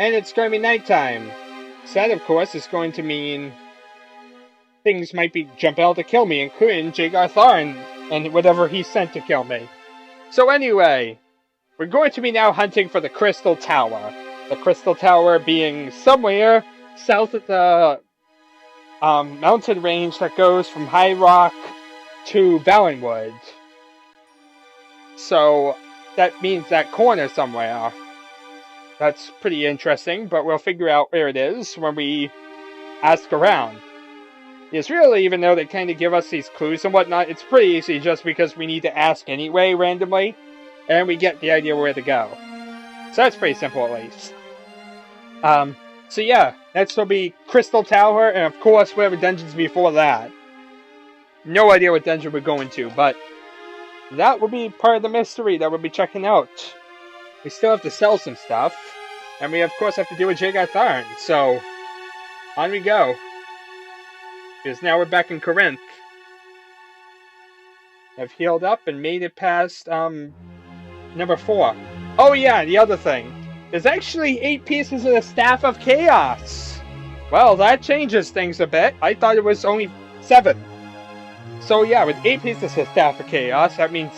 And it's going to be nighttime. So that, of course, is going to mean things might be jumping out to kill me, including Jagar Tharn and whatever he sent to kill me. So anyway, we're going to be now hunting for the Crystal Tower. The Crystal Tower being somewhere south of the mountain range that goes from High Rock to Valenwood. So that means that corner somewhere. That's pretty interesting, but we'll figure out where it is when we ask around. It's really, even though they kind of give us these clues and whatnot, it's pretty easy just because we need to ask anyway randomly, and we get the idea where to go. So that's pretty simple at least. So yeah, next will be Crystal Tower, and of course whatever dungeons before that. No idea what dungeon we're going to, but that will be part of the mystery that we'll be checking out. We still have to sell some stuff, and we of course have to deal with Jagar Tharn, so on we go. Because now we're back in Corinth. I've healed up and made it past number 4. Oh yeah, the other thing. There's actually 8 pieces of the Staff of Chaos. Well, that changes things a bit. I thought it was only 7. So yeah, with 8 pieces of Staff of Chaos, that means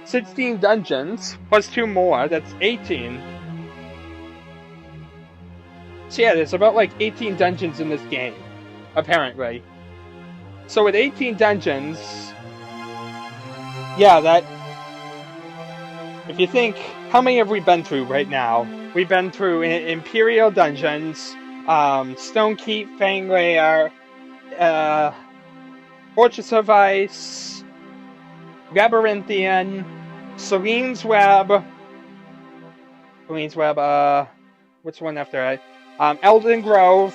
16 dungeons, plus 2 more, that's 18. So yeah, there's about like 18 dungeons in this game, apparently. So with 18 dungeons, yeah, that... If you think, how many have we been through right now? We've been through Imperial Dungeons, Stone Keep, Fang Lair, Fortress of Ice, Labyrinthian, Selene's Web, what's the one after that? Elden Grove,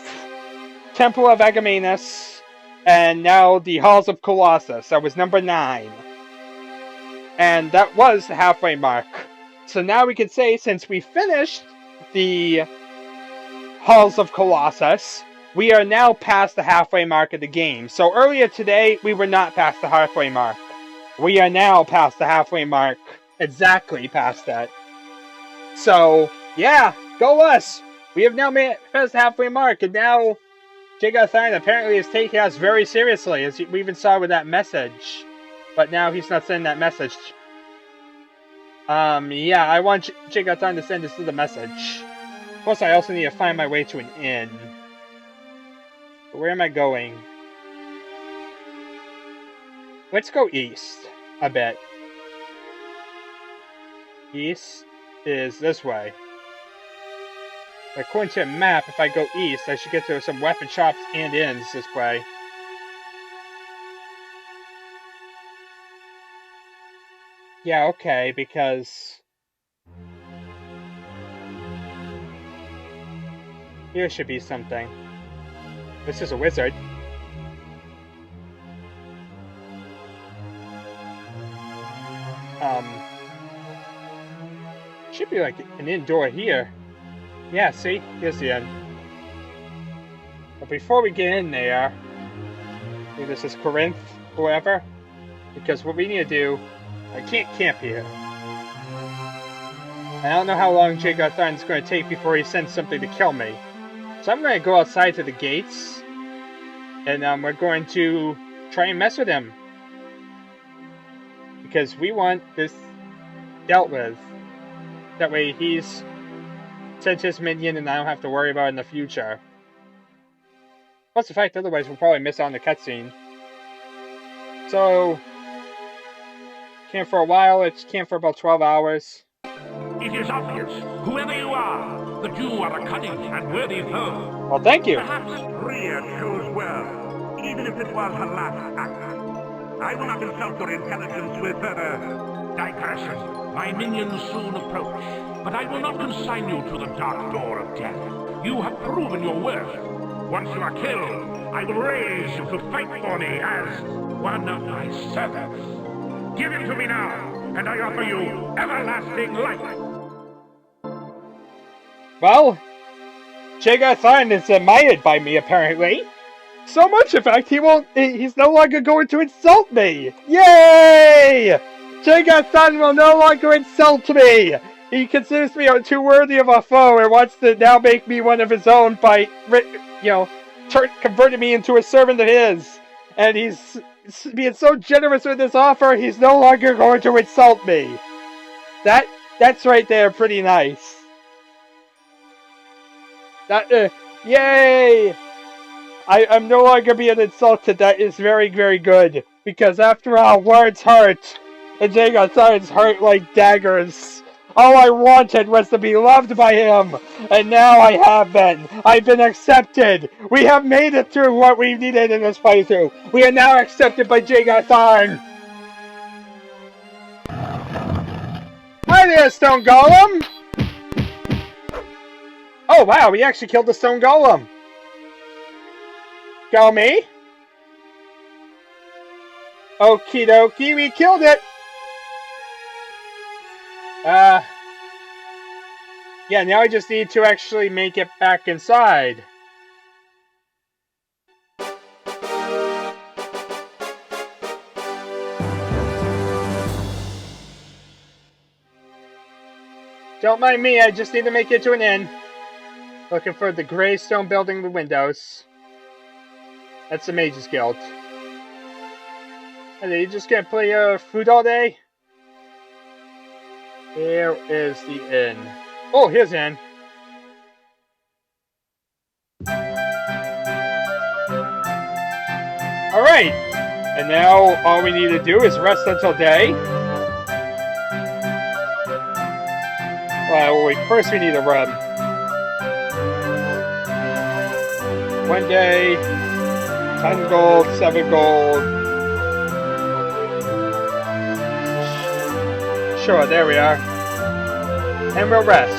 Temple of Agamemnus, and now the Halls of Colossus. That was number 9. And that was the halfway mark. So now we can say, since we finished the Halls of Colossus, we are now past the halfway mark of the game. So earlier today, we were not past the halfway mark. We are now past the halfway mark. Exactly past that. So, yeah, go us! We have now made past the halfway mark, and now Jagar Tharn apparently is taking us very seriously, as we even saw with that message. But now he's not sending that message. Yeah, I want Jagar Tharn to send us the message. Plus, I also need to find my way to an inn. But where am I going? Let's go east, I bet. East is this way. According to the map, if I go east, I should get to some weapon shops and inns this way. Yeah, okay, because here should be something. This is a wizard. Should be like an inn door here. Yeah, see? Here's the inn. But before we get in there, this is Corinth, whoever, because what we need to do, I can't camp here. I don't know how long Jagar Tharn is going to take before he sends something to kill me. So I'm going to go outside to the gates, and we're going to try and mess with him. Because we want this dealt with. That way he's sent his minion and I don't have to worry about it in the future. Plus the fact otherwise we'll probably miss out on the cutscene. So, camp for a while, it's camp for about 12 hours. It is obvious, whoever you are, that you are a cunning and worthy foe. Well, thank you. Perhaps Ria chose well, even if it was her last act. I will not insult your intelligence with digression. My minions soon approach, but I will not consign you to the dark door of death. You have proven your worth. Once you are killed, I will raise you to fight for me as one of my servants. Give him to me now, and I offer you everlasting life. Well, Jagar Tharn is admired by me, apparently. So much, in fact, he's no longer going to insult me! Yay! Jagar Tharn will no longer insult me! He considers me too worthy of a foe and wants to now make me one of his own by, converting me into a servant of his. And he's being so generous with this offer, he's no longer going to insult me. That's right there, pretty nice. Yay! I'm no longer being insulted. That is very, very good. Because after all, words hurt. And Jagar Tharn's hurt like daggers. All I wanted was to be loved by him. And now I have been. I've been accepted. We have made it through what we needed in this playthrough. We are now accepted by Jagar Tharn. Hi there, Stone Golem! Oh wow, we actually killed the Stone Golem. Go me? Okie dokie, we killed it! Yeah, now I just need to actually make it back inside. Don't mind me, I just need to make it to an inn. Looking for the gray stone building with windows. That's the Mage's Guild. And you just gonna play food all day? Here is the inn. Oh, here's the inn. Alright! And now all we need to do is rest until day. Well, wait, first we need to run. 1 day, 10 gold, 7 gold. Sure, there we are. And we'll rest.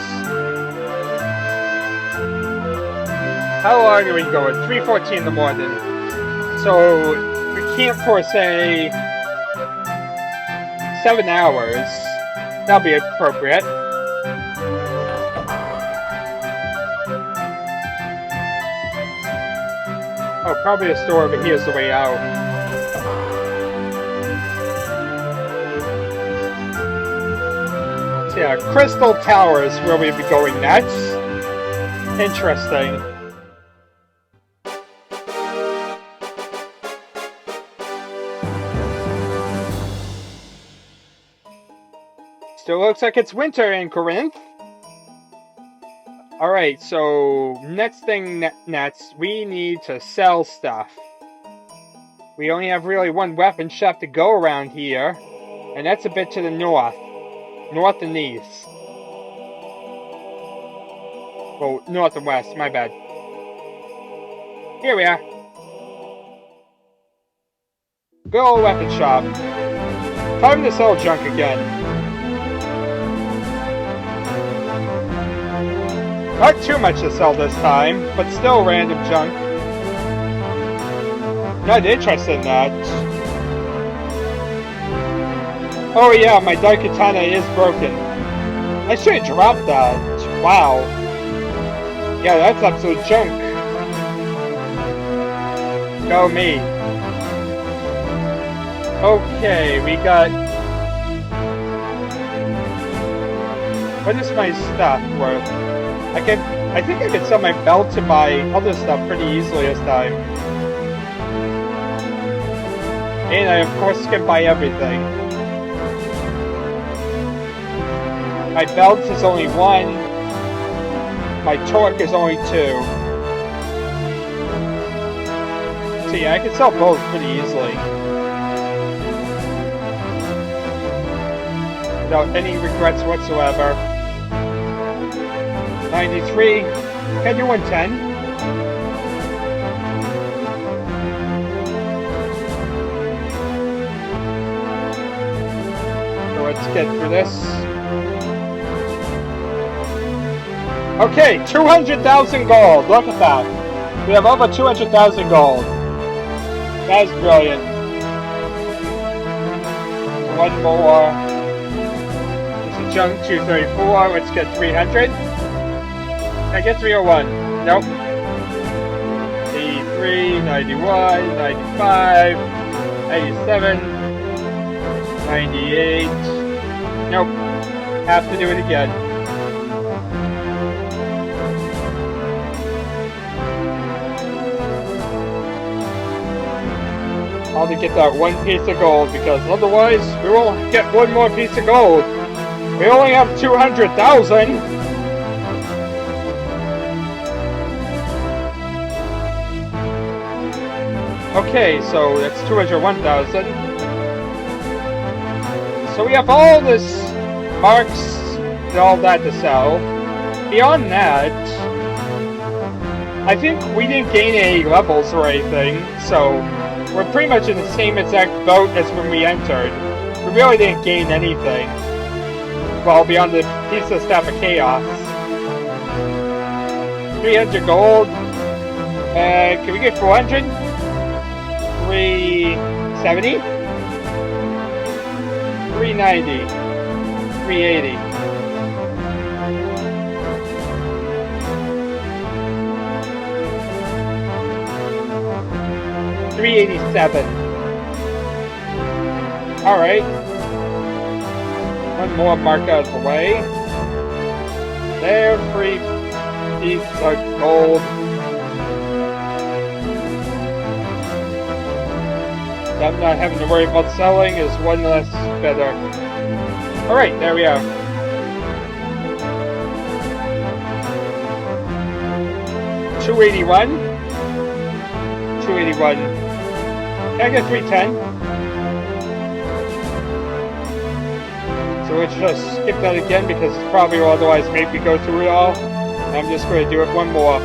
How long are we going? 3:14 in the morning. So, we camp for, say, 7 hours. That'll be appropriate. Oh, probably a store over here is the way out. So yeah, Crystal Towers where we'll be going next. Interesting. Still looks like it's winter in Corinth. Alright, so next thing next, we need to sell stuff. We only have really one weapon shop to go around here, and that's a bit to the north. North and east. Oh, north and west, my bad. Here we are. Good old weapon shop. Time to sell junk again. Not too much to sell this time, but still random junk. Not interested in that. Oh yeah, my Daikatana is broken. I should have dropped that. Wow. Yeah, that's absolute junk. Go me. Okay, we got... What is my stuff worth? I think I can sell my belt and my other stuff pretty easily this time. And I of course can buy everything. My belt is only 1. My torque is only 2. So yeah, I can sell both pretty easily. Without any regrets whatsoever. 93. Can do 110. So let's get through this. Okay, 200,000 gold. Look at that. We have over 200,000 gold. That is brilliant. One more. This is junk 234. Let's get 300. I get 301. Nope. 83, 91, 95, 97, 98. Nope. have to do it again. I'll have to get that one piece of gold, because otherwise we won't get one more piece of gold. We only have 200,000. Okay, so that's 201,000. So we have all this marks and all that to sell. Beyond that, I think we didn't gain any levels or anything, so we're pretty much in the same exact boat as when we entered. We really didn't gain anything. Well, beyond the piece of Staff of Chaos. 300 gold. Can we get 400? 370? 390. 380. $387. Alright. One more mark out of the way. There, 3 pieces of gold. I'm not having to worry about selling is one less better. Alright, there we are. $281. 281. Can I get 310? So let's just skip that again because it's probably will otherwise make me go through it all. I'm just going to do it one more.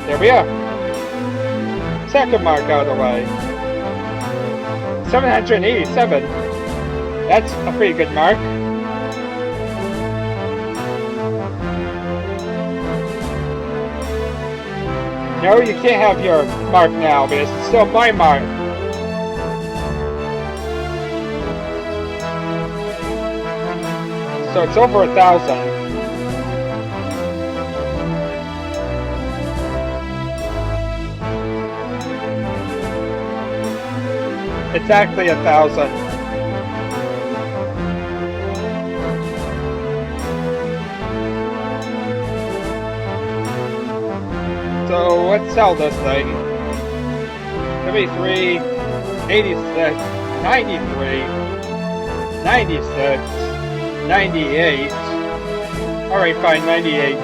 There we are. Second mark out of the way. 787. That's a pretty good mark. No, you can't have your mark now, but it's still my mark. So it's over 1,000. It's actually 1,000. So let's sell this thing. 73, 86, 93, 96, 98. Alright, fine, 98.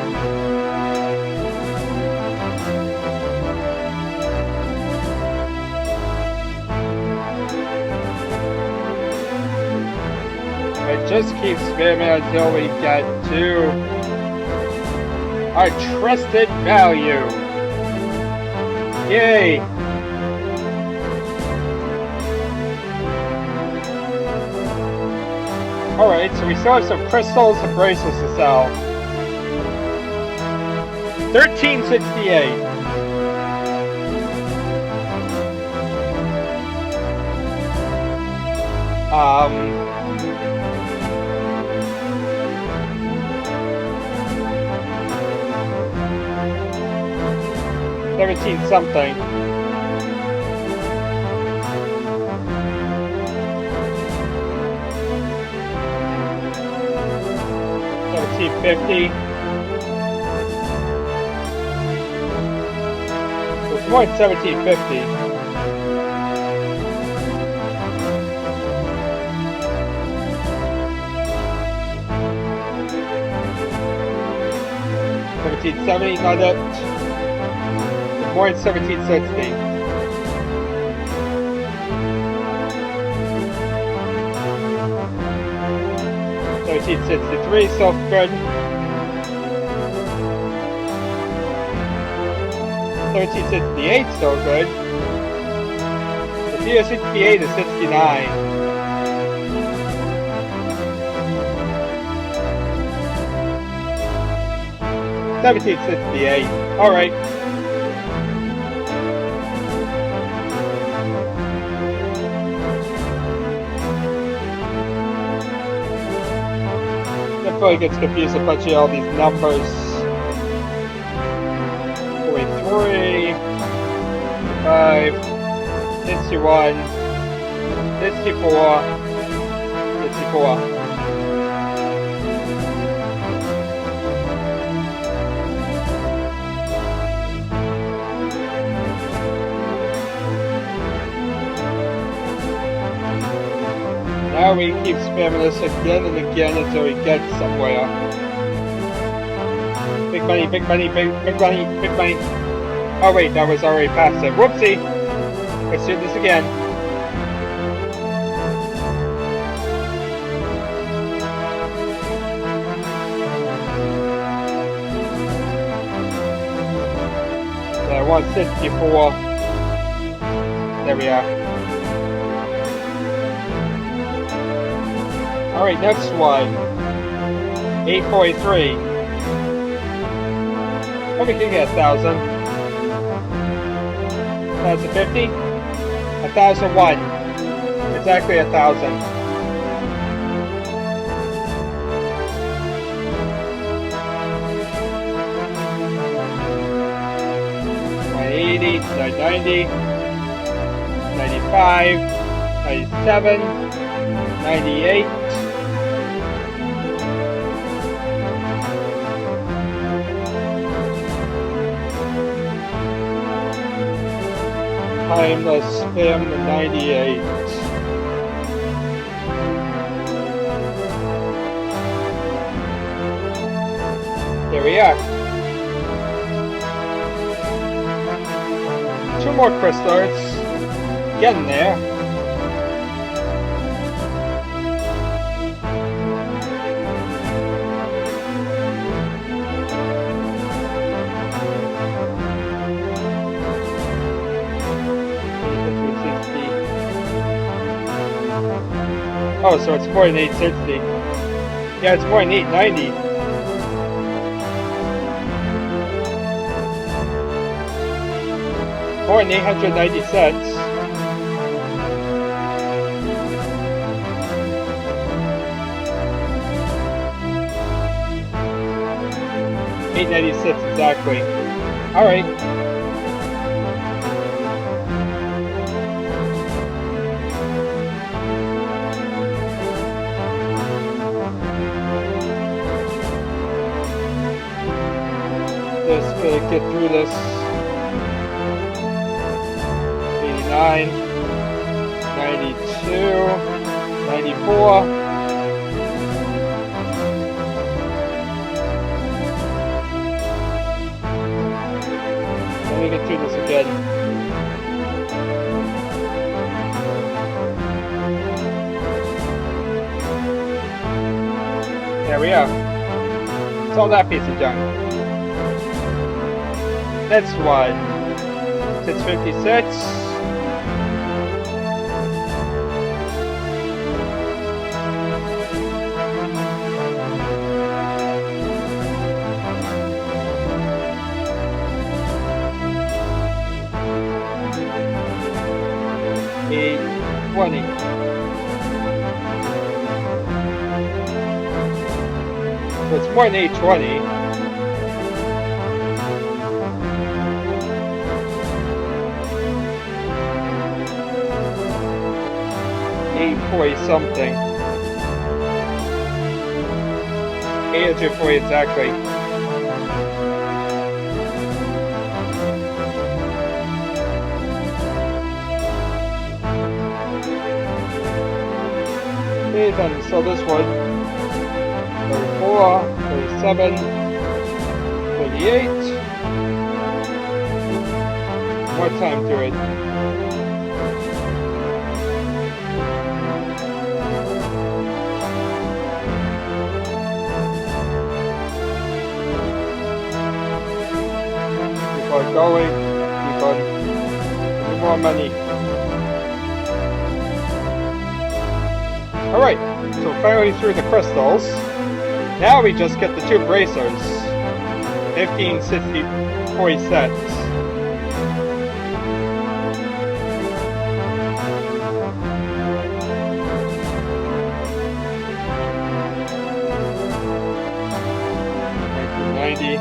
Just keep spamming until we get to our trusted value. Yay! Alright, so we still have some crystals and bracelets to sell. 1368. Something. $17.50. It's more than $17.50. $17.70, not it. More than 1760. $17.63, so good. $17.68, so good. The $17.68 is 69. $17.68. All right. Probably gets confused a bunch of all these numbers. 65, 61, 64, 64. Now we keep spamming this again and again until we get somewhere. Big money, big money, big money, big money. Oh wait, that was already past it. Whoopsie! Let's do this again. I want 64. There we are. Alright, next one. 843. Oh, we can get 1,000. 1,050? 1,001. Exactly 1,000. 980, 990, 95, 97, 98. Let's spam the 98. There we are. 2 more crystals. Getting there. Oh, so it's more than 860. Yeah, it's more than 890. More than 890 cents. $8.96 exactly. Alright. Just gonna get through this. 89, 92, 94. Let me get through this again. There we are. Sold that piece of junk. Next one. 656. $8.20. So it's more than $8.20. $8.40 something. 840 exactly. Okay, then so this one. 34, 37, 38. More time to it. Keep on going. Keep on. Give more money. Alright, so finally through the crystals. Now we just get the 2 bracers. 15, 60, 40 cents. $19.90.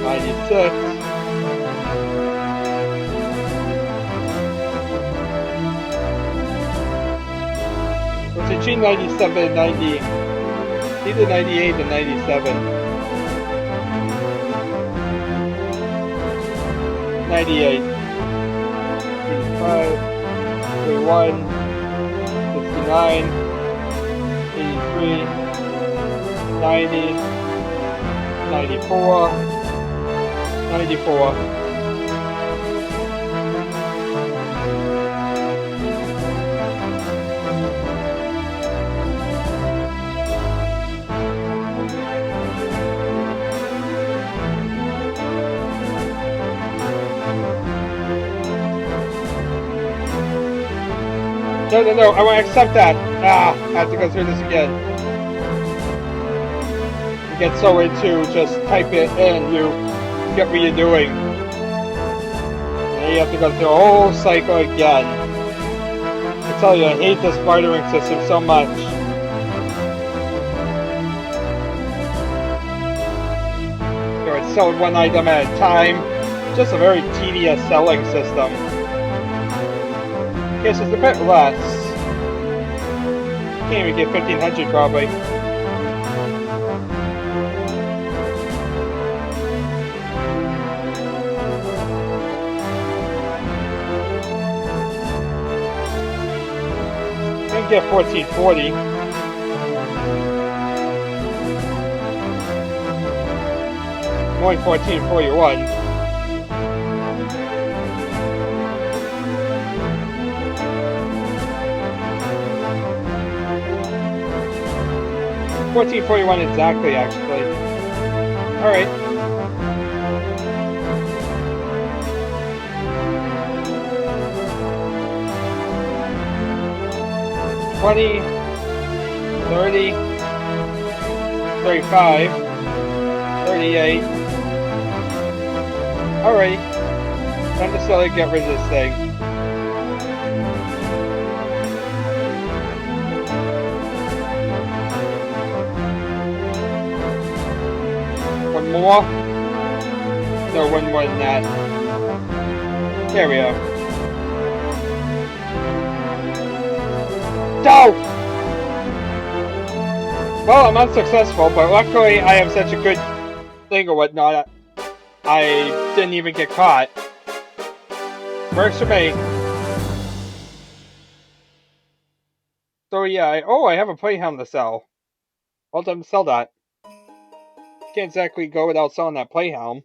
$96. between 97 and 90. Either 98 and 97. 98. 85. 31. 69. 83. 90. 94. 94. No, I want to accept that. I have to go through this again. You get so into just type it in, you get what you're doing. And then you have to go through a whole cycle again. I tell you, I hate this bartering system so much. So it's selling one item at a time. Just a very tedious selling system. Guess it's a bit less. Can't even get 1500 probably. Can get 1440. Only 1441. $14.41 exactly, actually. Alright. $20, $30, $35, $38. Alright. Time to slowly get rid of this thing. More? No, one more than that. There we go. No! Well, I'm unsuccessful, but luckily I have such a good thing or whatnot. I didn't even get caught. Works for me. So yeah, I have a playhound to sell. Well done to sell that. Can't exactly go without selling that playhelm.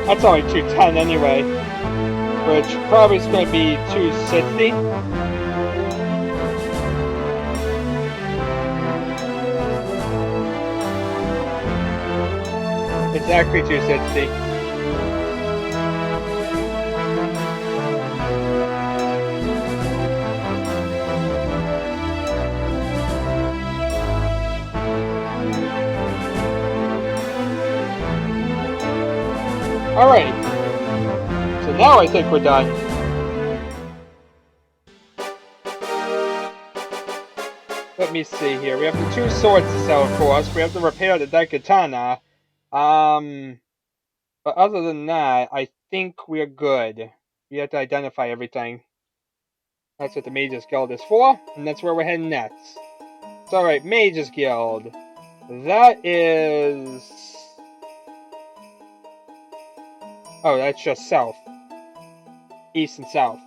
That's only 210 anyway, which probably is going to be 260. Exactly 260. Alright, so now I think we're done. Let me see here. We have the 2 swords to sell, of course. We have to repair the katana. But other than that, I think we're good. We have to identify everything. That's what the Mages Guild is for, and that's where we're heading next. So, alright, Mages Guild. That is... Oh, that's just south. East and south.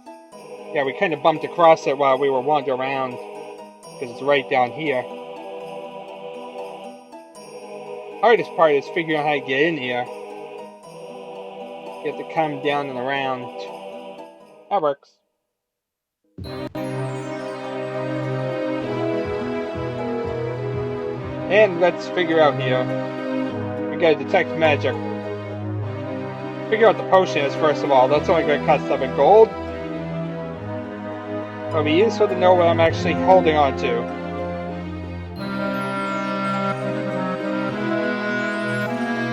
Yeah, we kind of bumped across it while we were wandering around. Because it's right down here. Hardest part is figuring out how to get in here. You have to come down and around. That works. And let's figure out here. We gotta detect magic. Figure out the potion is first of all. That's only gonna cost 7 gold. It'll be useful to know what I'm actually holding on to.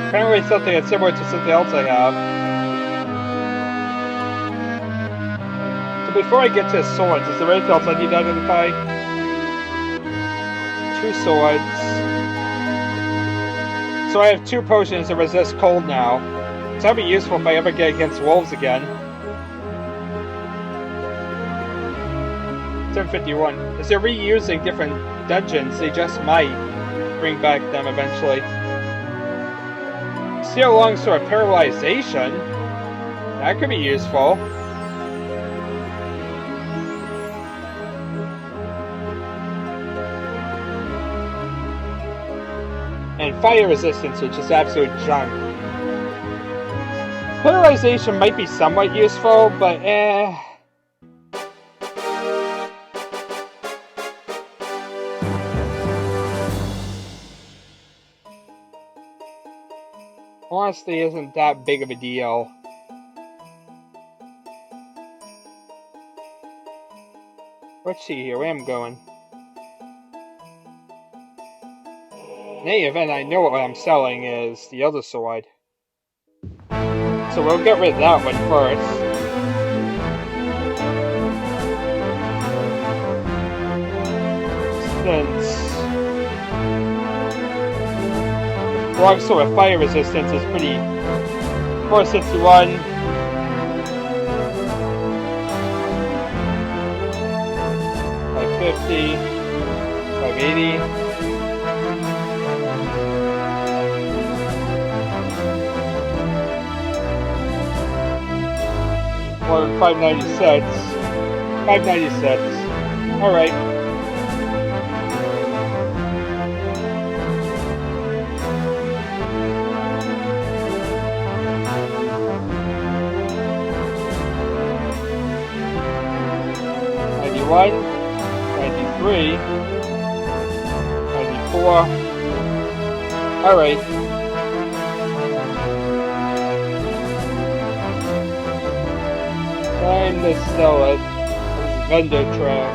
Apparently something that's similar to something else I have. So before I get to swords, is there anything else I need to identify? 2 swords. So I have 2 potions that resist cold now. So that'd be useful if I ever get against wolves again. 751. As they're reusing different dungeons, they just might bring back them eventually. Steel longsword paralyzation. That could be useful. And fire resistance, which is absolute junk. Paralyzation might be somewhat useful, but honestly isn't that big of a deal. Let's see here, where I'm going. In any event, I know what I'm selling is the other sword. So we'll get rid of that one first. Since longsword with fire resistance is pretty... 461. 550. 580. Or 596. 596. Alright. $91. $93. $94. Alright. Time to sell it. There's vendor trap.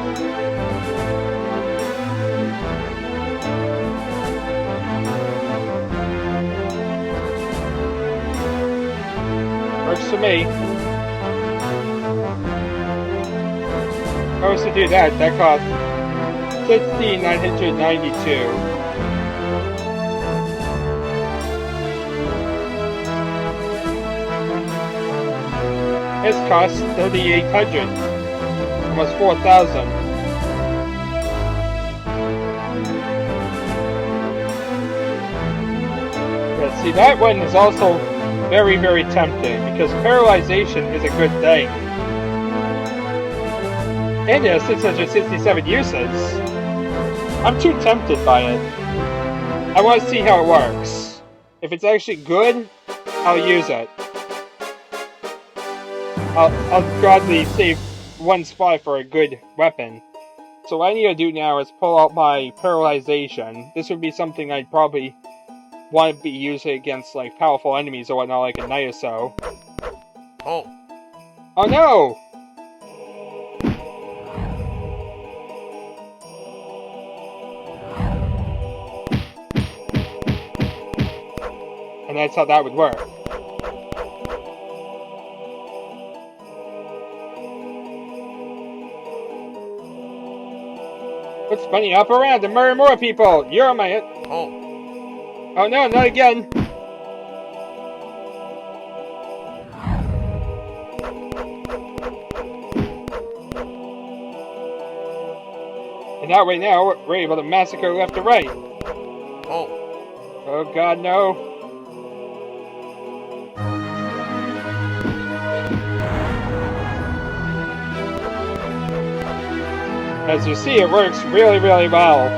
Works for me. If I was to do that, that costs $6,992. This costs $3,800, almost $4,000. But see, that one is also very, very tempting because paralyzation is a good thing. And it has 667 uses. I'm too tempted by it. I want to see how it works. If it's actually good, I'll use it. I'll gladly save one spot for a good weapon. So what I need to do now is pull out my paralyzation. This would be something I'd probably want to be using against like powerful enemies or whatnot, like a knight or so. Oh. Oh no! And that's how that would work. Let's bunny up around and murder more people! You're on my hit! Oh. Oh no, not again! And that way now, we're able to massacre left to right. Oh. Oh god, no. As you see, it works really, really well.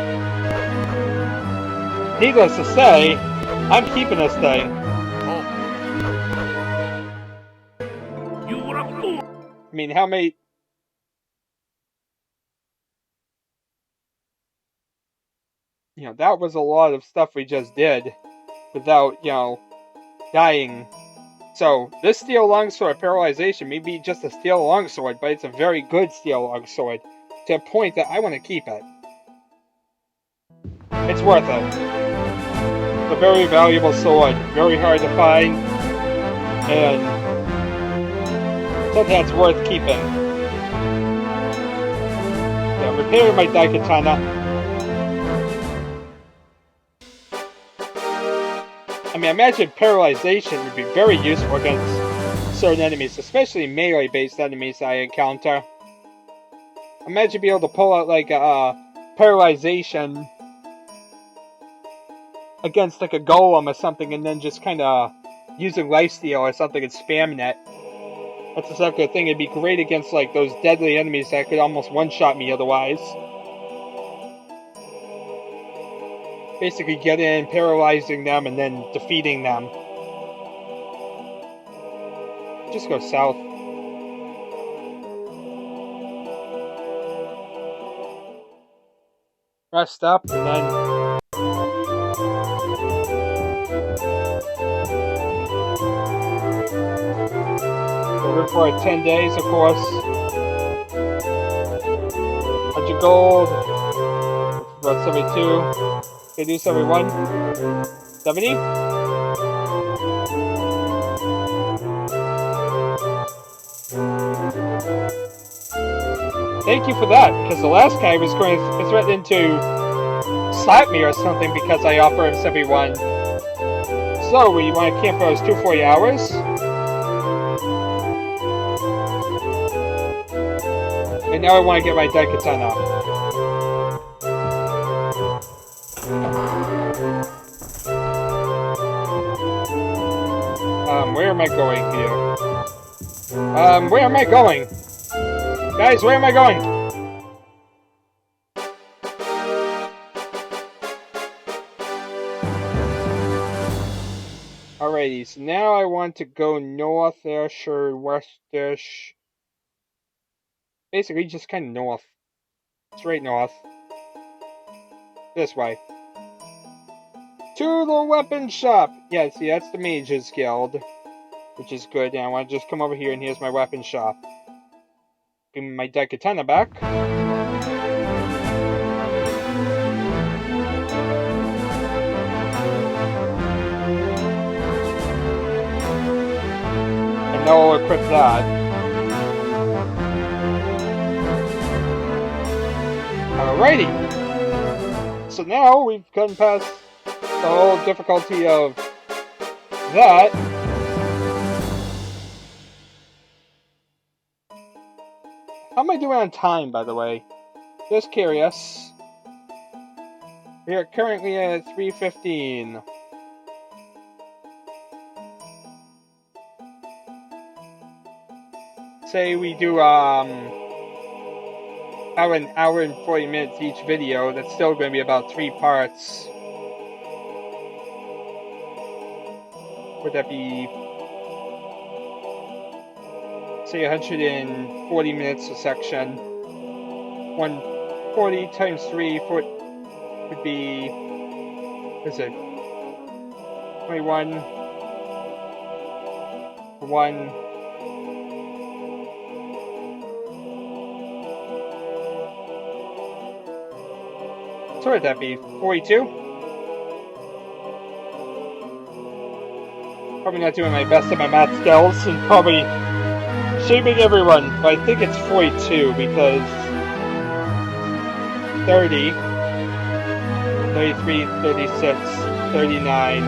Needless to say, I'm keeping this thing. Oh. You were a fool! I mean, how many... You know, that was a lot of stuff we just did without, you know, dying. So, this steel longsword paralyzation may be just a steel longsword, but it's a very good steel longsword. To a point that I want to keep it. It's worth it. It's a very valuable sword, very hard to find, and something that's worth keeping. Yeah, repairing my Daikatana. I mean, I imagine paralyzation would be very useful against certain enemies, especially melee-based enemies I encounter. Imagine being able to pull out, like, paralyzation against, like, a golem or something, and then just kind of using lifesteal or something and spamming it. That's exactly the thing. It'd be great against, like, those deadly enemies that could almost one-shot me otherwise. Basically get in, paralyzing them, and then defeating them. Just go south. Rest up, and then... we'll live for 10 days, of course. 100 gold. About 72. Can do 71. 70? Thank you for that, because the last guy was going to threaten to slap me or something because I offer him 71. So, you want to camp for those 240 hours? And now I want to get my Daikatana. Where am I going here? Where am I going? Guys, where am I going? Alrighty, so now I want to go north-ish or west-ish. Basically, just kind of north. Straight north. This way. To the weapon shop! Yeah, see, that's the Mages Guild. Which is good, and I want to just come over here and here's my weapon shop. Give me my Daikatana back. And now I'll equip that. Alrighty! So now we've gotten past the whole difficulty of that. How am I doing on time, by the way? Just curious. We are currently at 3:15. Say we do, an hour and 40 minutes each video, that's still going to be about 3 parts. Would that be... say 140 minutes a section. 140 times 3 would be... what is it? 21... 1... so what would that be? 42? Probably not doing my best at my math skills and probably shaming everyone, but I think it's 42 because 30, 33, 36, 39,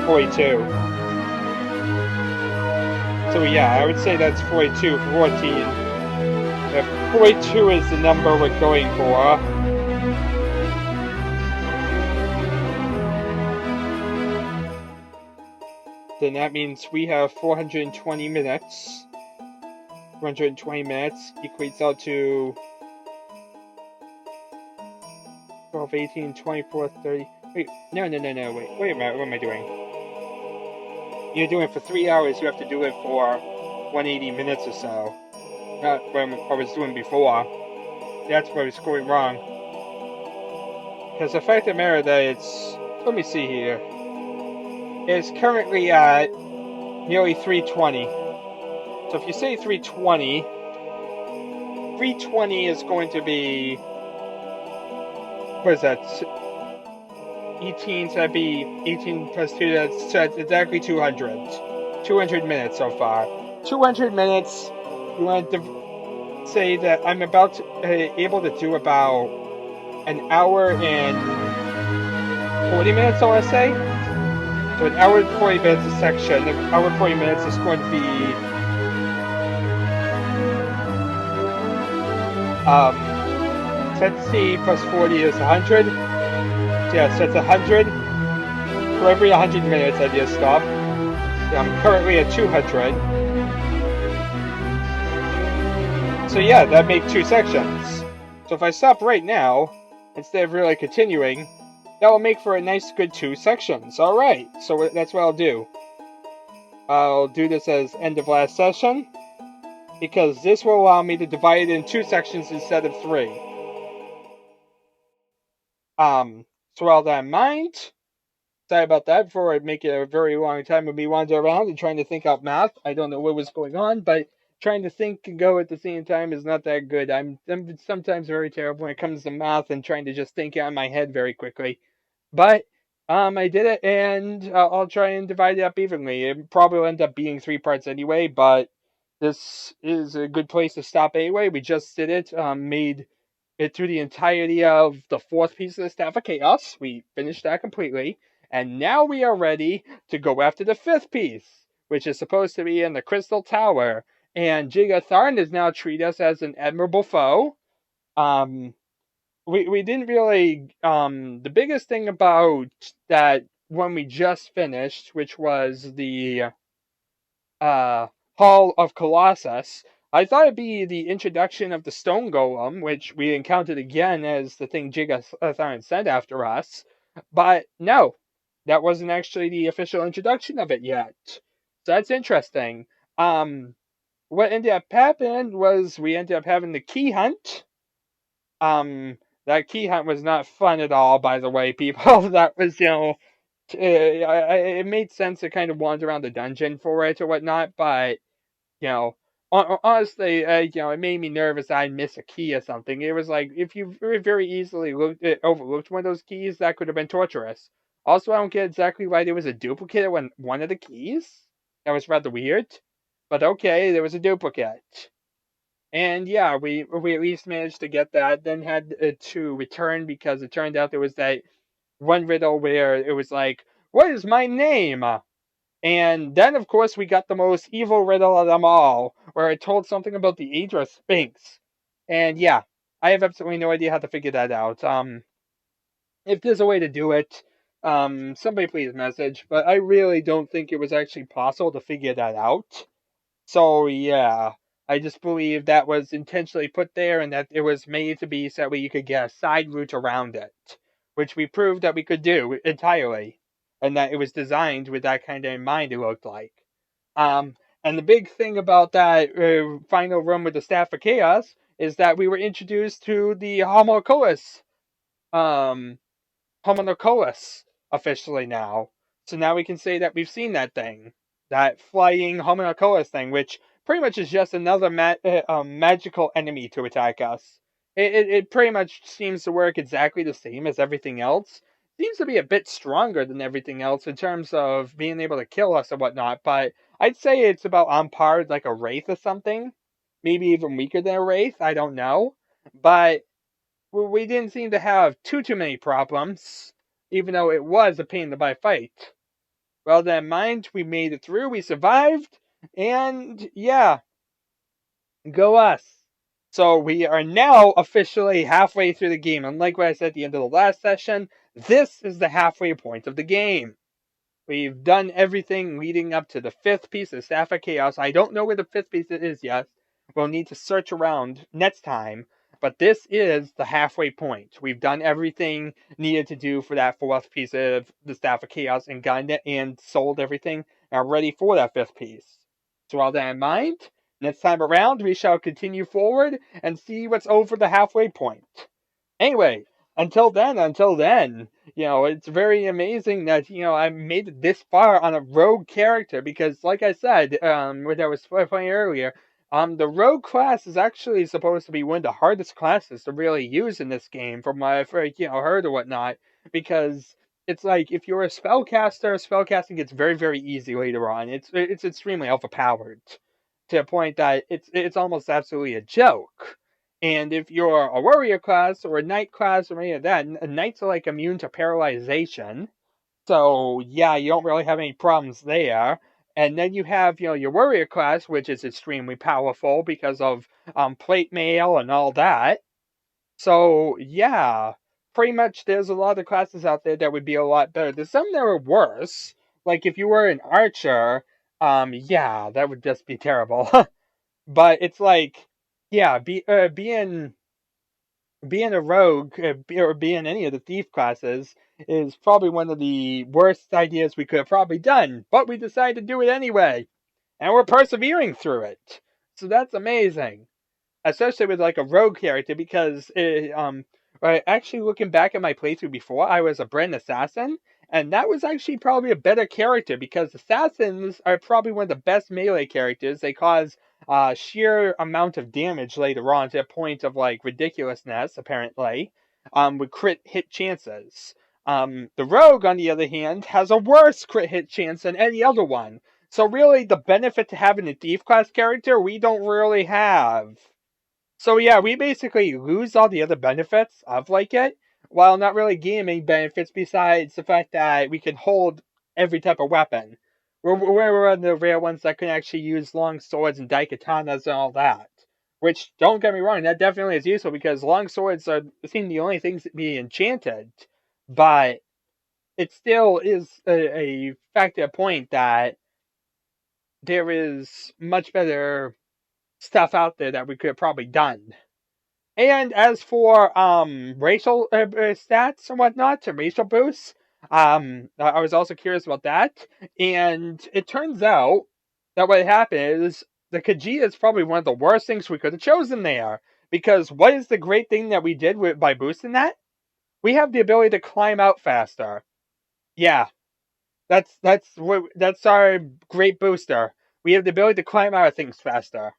42. So yeah, I would say that's 42, 14. If 42 is the number we're going for, then that means we have 420 minutes. 420 minutes equates out to 12, 18, 24, 30. Wait, no, wait a minute, what am I doing? You're doing it for 3 hours, you have to do it for 180 minutes or so. Not what I was doing before. That's where I was going wrong. Because the fact of the matter that it's... let me see here. It's currently at nearly 320. So if you say 320, 320 is going to be... what is that? 18, so that'd be 18 plus 2, that's exactly 200. 200 minutes so far. 200 minutes, you want to say that I'm about to, able to do about an hour and 40 minutes, I want to say? So an hour and 40 minutes a section. An hour and 40 minutes is going to be 10c plus 40 is 100. Yeah, so it's 100. For every 100 minutes I just stop. I'm currently at 200. So yeah, that makes 2 sections. So if I stop right now, instead of really continuing, that will make for a nice good 2 sections. Alright, so that's what I'll do. I'll do this as end of last session, because this will allow me to divide it in 2 sections instead of 3. So all that in mind, sorry about that, before I make it a very long time of me wandering around and trying to think out math. I don't know what was going on, but trying to think and go at the same time is not that good. I'm sometimes very terrible when it comes to math and trying to just think out in my head very quickly. But I did it, and I'll try and divide it up evenly. It probably will end up being 3 parts anyway, but this is a good place to stop anyway. We just did it, made it through the entirety of the 4th piece of the Staff of Chaos. We finished that completely, and now we are ready to go after the 5th piece, which is supposed to be in the Crystal Tower. And Jagar Tharn does now treat us as an admirable foe. We didn't really the biggest thing about that one we just finished, which was the Hall of Colossus, I thought it'd be the introduction of the Stone Golem, which we encountered again as the thing Jagar Tharn sent after us. But no, that wasn't actually the official introduction of it yet. So that's interesting. What ended up happening was we ended up having the key hunt. That key hunt was not fun at all, by the way, people. That was, it made sense to kind of wander around the dungeon for it or whatnot, but, honestly, it made me nervous I'd miss a key or something. It was like, if you very easily overlooked one of those keys, that could have been torturous. Also, I don't get exactly why there was a duplicate of one of the keys. That was rather weird. But okay, there was a duplicate. And yeah, we at least managed to get that, then had to return because it turned out there was that one riddle where it was like, what is my name? And then, of course, we got the most evil riddle of them all, where it told something about the Aegis Sphinx. And yeah, I have absolutely no idea how to figure that out. If there's a way to do it, somebody please message, but I really don't think it was actually possible to figure that out. So yeah, I just believe that was intentionally put there and that it was made to be so that way you could get a side route around it, which we proved that we could do entirely, and that it was designed with that kind of in mind. It looked like. And the big thing about that final run with the Staff of Chaos is that we were introduced to the um, homunculus officially now. So now we can say that we've seen that thing. That flying homunculus thing, which pretty much is just another magical enemy to attack us. It pretty much seems to work exactly the same as everything else. Seems to be a bit stronger than everything else in terms of being able to kill us and whatnot, but I'd say it's about on par with like a wraith or something. Maybe even weaker than a wraith, I don't know. But we didn't seem to have too many problems, even though it was a pain in the butt fight. Well, then, mind, we made it through, we survived, and yeah, go us. So we are now officially halfway through the game. Unlike what I said at the end of the last session, this is the halfway point of the game. We've done everything leading up to the 5th piece of Staff of Chaos. I don't know where the 5th piece is yet. We'll need to search around next time. But this is the halfway point. We've done everything needed to do for that 4th piece of the Staff of Chaos and gotten it and sold everything and are ready for that 5th piece. So all that in mind, next time around we shall continue forward and see what's over the halfway point. Anyway, until then, it's very amazing that, I made it this far on a rogue character because, like I said, what I was playing earlier, the rogue class is actually supposed to be one of the hardest classes to really use in this game from what I've heard or whatnot, because it's like if you're a spellcaster, spellcasting gets very, very easy later on. It's extremely overpowered to a point that it's almost absolutely a joke. And if you're a warrior class or a knight class or any of that, knights are like immune to paralyzation. So yeah, you don't really have any problems there. And then you have, your warrior class, which is extremely powerful because of plate mail and all that. So yeah, pretty much there's a lot of classes out there that would be a lot better. There's some that are worse. Like if you were an archer, yeah, that would just be terrible. But it's like, yeah, being a rogue or being any of the thief classes is probably one of the worst ideas we could have probably done. But we decided to do it anyway, and we're persevering through it. So that's amazing, especially with like a rogue character because right, actually looking back at my playthrough before, I was a Brand assassin, and that was actually probably a better character because assassins are probably one of the best melee characters. They cause sheer amount of damage later on to a point of like ridiculousness apparently, with crit hit chances. The rogue, on the other hand, has a worse crit hit chance than any other one. So really, the benefit to having a thief class character we don't really have. So yeah, we basically lose all the other benefits of like it, while not really gaining any benefits besides the fact that we can hold every type of weapon. We're one of the rare ones that can actually use long swords and daikatanas and all that. Which, don't get me wrong, that definitely is useful because long swords seem the only things that be enchanted. But it still is a fact at a point that there is much better stuff out there that we could have probably done. And as for racial stats and whatnot, to racial boosts, I was also curious about that. And it turns out that what happened is the Khajiit is probably one of the worst things we could have chosen there. Because what is the great thing that we did by boosting that? We have the ability to climb out faster. Yeah, that's our great booster. We have the ability to climb out of things faster.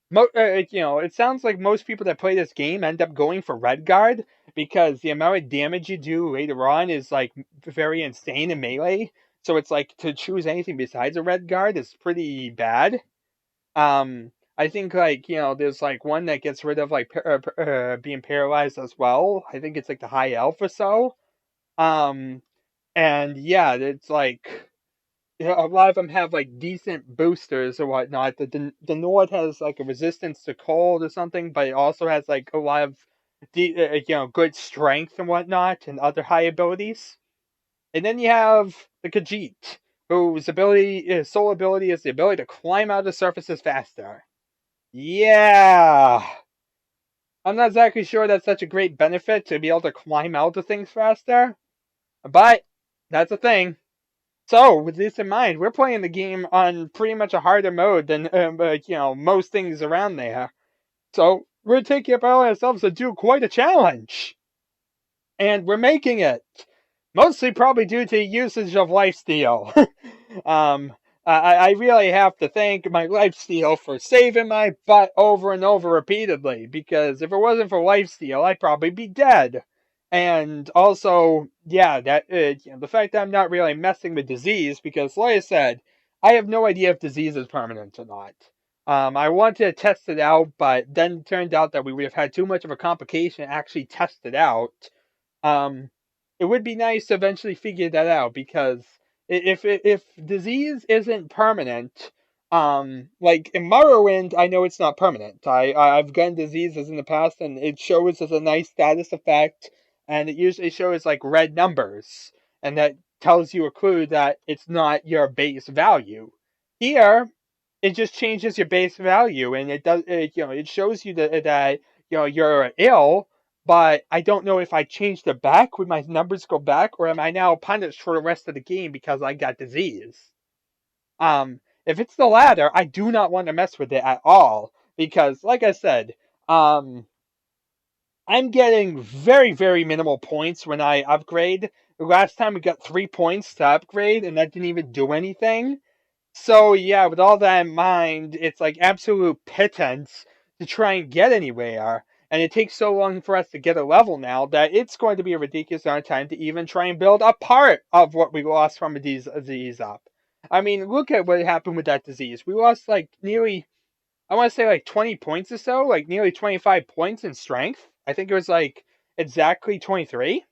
It sounds like most people that play this game end up going for Redguard because the amount of damage you do later on is like very insane in melee. So it's like to choose anything besides a Redguard is pretty bad. I think like there's like one that gets rid of like being paralyzed as well. I think it's like the High Elf or so. Um, and yeah, it's like a lot of them have like decent boosters or whatnot. The Nord has like a resistance to cold or something, but it also has like a lot of good strength and whatnot and other high abilities. And then you have the Khajiit, whose sole ability is the ability to climb out of surfaces faster. Yeah, I'm not exactly sure that's such a great benefit to be able to climb out of things faster, but that's a thing. So, with this in mind, we're playing the game on pretty much a harder mode than most things around there. So, we're taking it upon ourselves to do quite a challenge, and we're making it. Mostly probably due to usage of lifesteal. um, I really have to thank my lifesteal for saving my butt over and over repeatedly, because if it wasn't for lifesteal, I'd probably be dead. And also, yeah, the fact that I'm not really messing with disease, because like I said, I have no idea if disease is permanent or not. I wanted to test it out, but then it turned out that we would have had too much of a complication to actually test it out. Um, it would be nice to eventually figure that out because if disease isn't permanent, like in Morrowind, I know it's not permanent. I've gotten diseases in the past, and it shows as a nice status effect, and it usually shows like red numbers, and that tells you a clue that it's not your base value. Here, it just changes your base value, and it shows you that you're ill, but I don't know if I changed it back, would my numbers go back, or am I now punished for the rest of the game because I got disease? If it's the latter, I do not want to mess with it at all, because, like I said, I'm getting very, very minimal points when I upgrade. The last time we got 3 points to upgrade, and that didn't even do anything. So yeah, with all that in mind, it's like absolute pittance to try and get anywhere. And it takes so long for us to get a level now that it's going to be a ridiculous amount of time to even try and build a part of what we lost from a disease up. I mean, look at what happened with that disease. We lost like nearly, I want to say like 20 points or so, like nearly 25 points in strength. I think it was like exactly 23.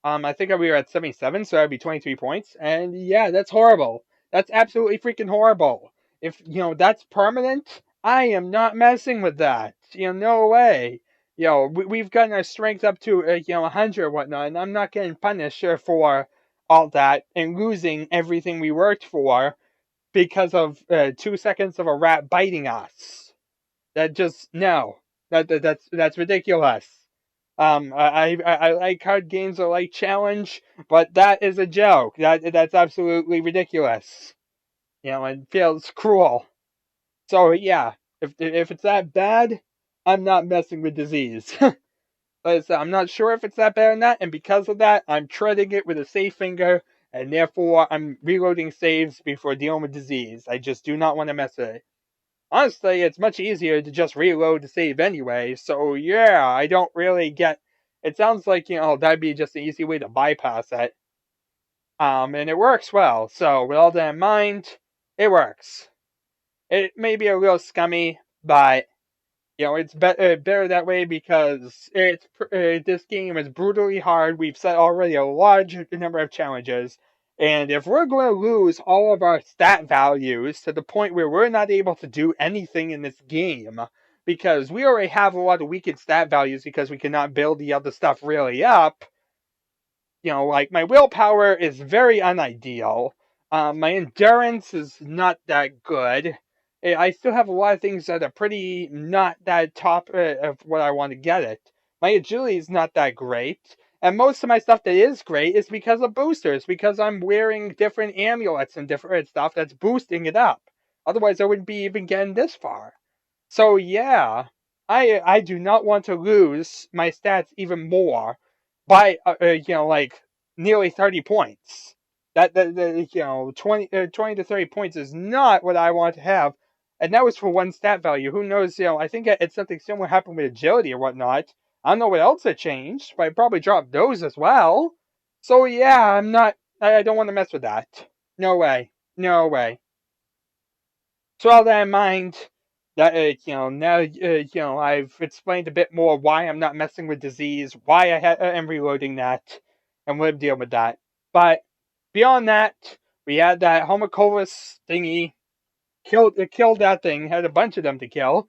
I think we were at 77, so that'd be 23 points. And yeah, that's horrible. That's absolutely freaking horrible. If, that's permanent, I am not messing with that. No way. We've gotten our strength up to, 100 or whatnot, and I'm not getting punished for all that and losing everything we worked for because of 2 seconds of a rat biting us. That just, no. That's ridiculous. I like card games that like challenge, but that is a joke. That's absolutely ridiculous. It feels cruel. So yeah, if it's that bad, I'm not messing with disease. But I'm not sure if it's that bad or not, and because of that, I'm treading it with a safe finger, and therefore I'm reloading saves before dealing with disease. I just do not want to mess with it. Honestly, it's much easier to just reload the save anyway, so yeah, I don't really get... It sounds like, that'd be just an easy way to bypass it. And it works well, so with all that in mind, it works. It may be a little scummy, but, it's better that way because this game is brutally hard. We've set already a large number of challenges, and if we're going to lose all of our stat values to the point where we're not able to do anything in this game, because we already have a lot of weakened stat values because we cannot build the other stuff really up, like my willpower is very unideal. My endurance is not that good. I still have a lot of things that are pretty not that top of what I want to get it. My agility is not that great. And most of my stuff that is great is because of boosters, because I'm wearing different amulets and different stuff that's boosting it up. Otherwise, I wouldn't be even getting this far. So yeah, I do not want to lose my stats even more by like nearly 30 points. That 20 to 30 points is not what I want to have, and that was for one stat value. Who knows? I think it's something similar happened with agility or whatnot. I don't know what else had changed, but I probably dropped those as well. So yeah, I'm not. I don't want to mess with that. No way. No way. So all that in mind, that now I've explained a bit more why I'm not messing with disease, why am reloading that, and we'll deal with that. But beyond that, we had that homunculus thingy. Killed that thing. Had a bunch of them to kill.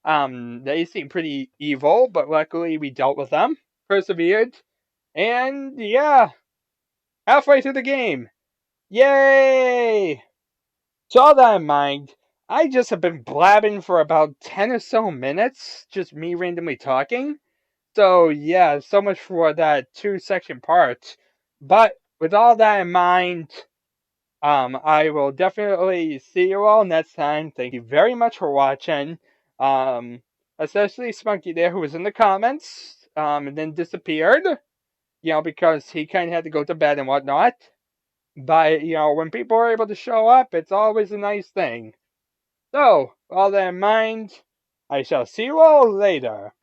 They seem pretty evil, but luckily we dealt with them, persevered, and yeah, halfway through the game, yay! So all that in mind, I just have been blabbing for about 10 or so minutes, just me randomly talking. So yeah, so much for that 2-section part. But with all that in mind, I will definitely see you all next time. Thank you very much for watching. Especially Spunky there, who was in the comments, and then disappeared, because he kind of had to go to bed and whatnot. But, when people are able to show up, it's always a nice thing. So, with all that in mind, I shall see you all later.